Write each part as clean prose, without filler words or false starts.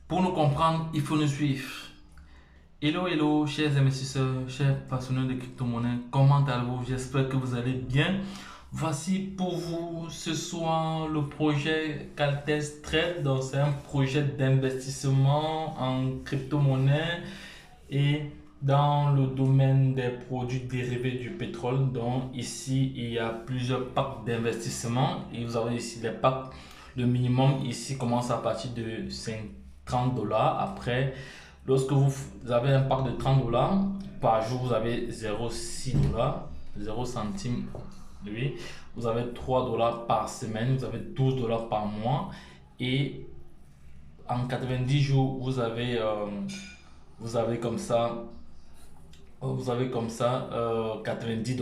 Pour nous comprendre, il faut nous suivre. Hello, hello, chers investisseurs, chers passionnés de crypto-monnaie, comment allez-vous? J'espère que vous allez bien. Voici pour vous ce soir le projet Caltès Trade. Donc, c'est un projet d'investissement en crypto-monnaie et dans le domaine des produits dérivés du pétrole. Donc, ici, il y a plusieurs packs d'investissement et vous avez ici les packs. Le minimum ici commence à partir de 30 dollars. Après, lorsque vous avez un pack de 30 dollars par jour, vous avez 0,6 dollars, 0 centimes. Oui. Vous avez 3 dollars par semaine, vous avez 12 dollars par mois. Et en 90 jours, vous avez comme ça, $90.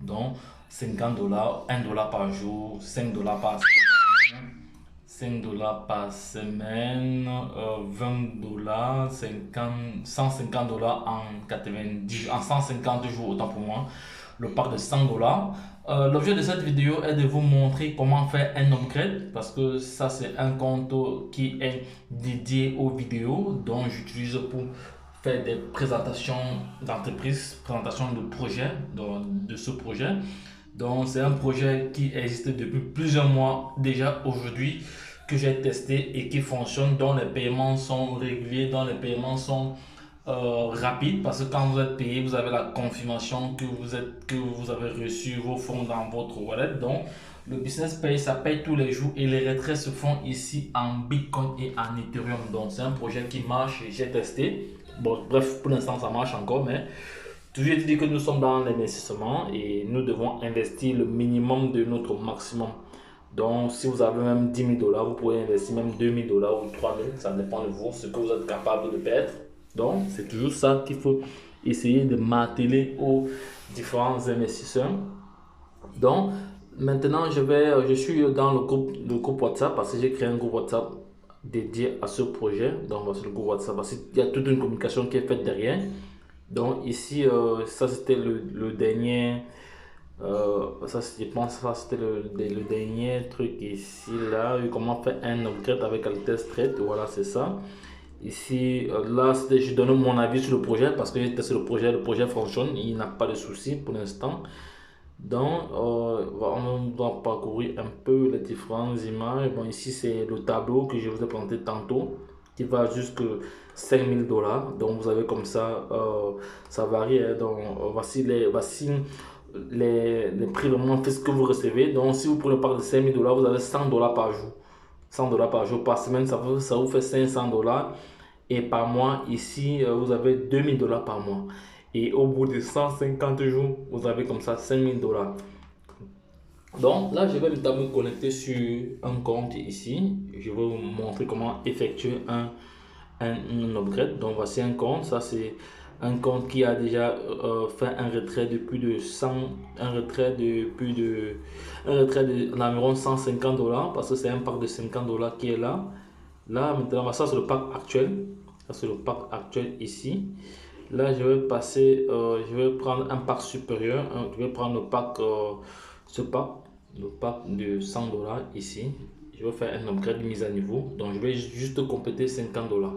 Donc 50 dollars, 1 dollar par jour, 5 dollars par semaine. 5 dollars par semaine, 20 dollars, 150 dollars en 150 jours, autant pour moi. Le pack de 100 dollars. L'objet de cette vidéo est de vous montrer comment faire un upgrade parce que ça c'est un compte qui est dédié aux vidéos dont j'utilise pour faire des présentations d'entreprise, présentations de projet, de ce projet. Donc, c'est un projet qui existe depuis plusieurs mois déjà aujourd'hui, que j'ai testé et qui fonctionne, dont les paiements sont réguliers, dont les paiements sont rapides, parce que quand vous êtes payé, vous avez la confirmation que vous avez reçu vos fonds dans votre wallet. Donc, le business paye, ça paye tous les jours et les retraits se font ici en Bitcoin et en Ethereum. Donc, c'est un projet qui marche et j'ai testé. Bon, bref, pour l'instant, ça marche encore, mais toujours dit que nous sommes dans l'investissement et nous devons investir le minimum de notre maximum. Donc, si vous avez même 10 000 dollars, vous pouvez investir même 2 000 dollars ou 3 000, ça dépend de vous, ce que vous êtes capable de perdre. Donc, c'est toujours ça qu'il faut essayer de marteler aux différents investisseurs. Donc, maintenant, je suis dans le groupe WhatsApp parce que j'ai créé un groupe WhatsApp dédié à ce projet. Donc, voici le groupe WhatsApp parce qu'il y a toute une communication qui est faite derrière. Donc ici, ça c'était le dernier, ça je pense ça c'était le dernier truc ici là, comment faire un upgrade avec Altest Trade, voilà c'est ça. Ici, là je donne mon avis sur le projet parce que j'ai testé le projet fonctionne, il n'a pas de souci pour l'instant. Donc on doit parcourir un peu les différentes images. Bon ici c'est le tableau que je vous ai présenté tantôt qui va jusque 5000 dollars. Donc vous avez comme ça, ça varie. Hein. Donc voici les prix vraiment fixes que vous recevez. Donc si vous prenez par de 5000 dollars, vous avez 100 dollars par jour. 100 dollars par jour, par semaine, ça vous fait 500 dollars. Et par mois, ici, vous avez 2000 dollars par mois. Et au bout de 150 jours, vous avez comme ça 5000 dollars. Donc là, je vais notamment me connecter sur un compte ici. Je vais vous montrer comment effectuer un upgrade. Donc voici un compte. Ça, c'est un compte qui a déjà fait un retrait de plus de 100, un retrait d'environ 150 dollars parce que c'est un pack de 50 dollars qui est là. Là, maintenant, ça c'est le pack actuel. Ça c'est le pack actuel ici. Là, je vais passer, je vais prendre un pack supérieur. Je vais prendre le pack, ce pack, le pack de 100 dollars ici. Je vais faire un upgrade de mise à niveau. Donc, je vais juste compléter 50 dollars.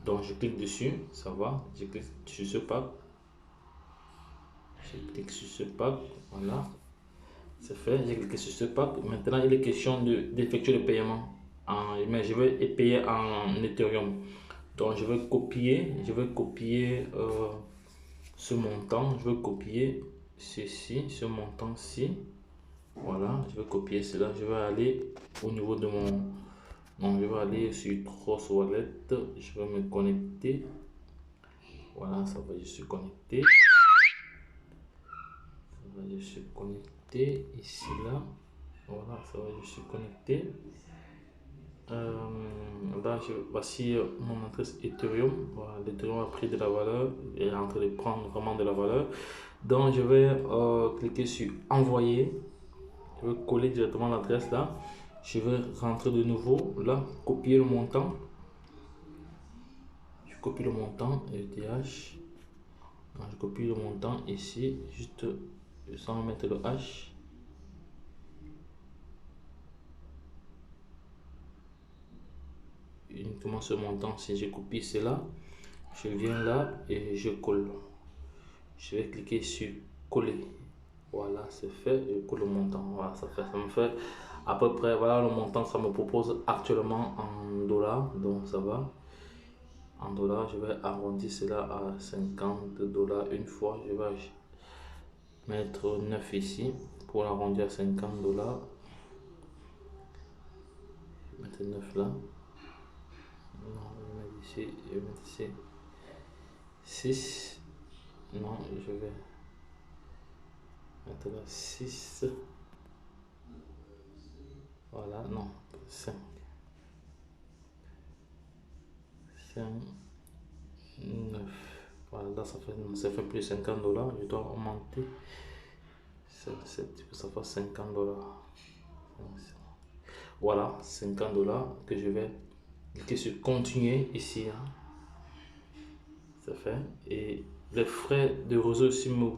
Donc, je clique dessus, ça va. Je clique sur ce pack. Je clique sur ce pack, voilà. C'est fait, j'ai cliqué sur ce pack. Maintenant, il est question d'effectuer le paiement. Mais je vais payer en Ethereum. Donc, je vais copier ce montant. Je vais copier ceci, ce montant-ci. Voilà, je vais copier cela. Je vais aller au niveau de mon. Non, je vais aller sur Trust Wallet. Je vais me connecter. Voilà, ça va, je suis connecté. Ça va, je suis connecté. Ici, là. Voilà, ça va, je suis connecté. Là, voici mon adresse Ethereum. Voilà, l'Ethereum a pris de la valeur et est en train de prendre vraiment de la valeur. Donc, je vais cliquer sur envoyer. Je vais coller directement l'adresse là. Je vais rentrer de nouveau là, copier le montant. Je copie le montant ETH. Je copie le montant ici, juste sans mettre le H. Une exactement ce montant. Si je copie cela, je viens là et je colle. Je vais cliquer sur coller. Voilà, c'est fait. Je colle le montant. Voilà, ça me fait à peu près, voilà le montant que ça me propose actuellement en dollars. Donc ça va. En dollars, je vais arrondir cela à 50 dollars une fois. Je vais mettre 9 ici pour l'arrondir à 50 dollars. Mettre 9 là. Non, je vais mettre ici. Je vais mettre ici 6. Non, je vais mettre là 6. Voilà, non, 5. 5, 9. Voilà, là ça fait plus 50 dollars. Je dois augmenter. Ça fait 50 dollars. Voilà, 50 dollars que je vais cliquer sur continuer ici. Hein. C'est fait. Et les frais de réseau aussi me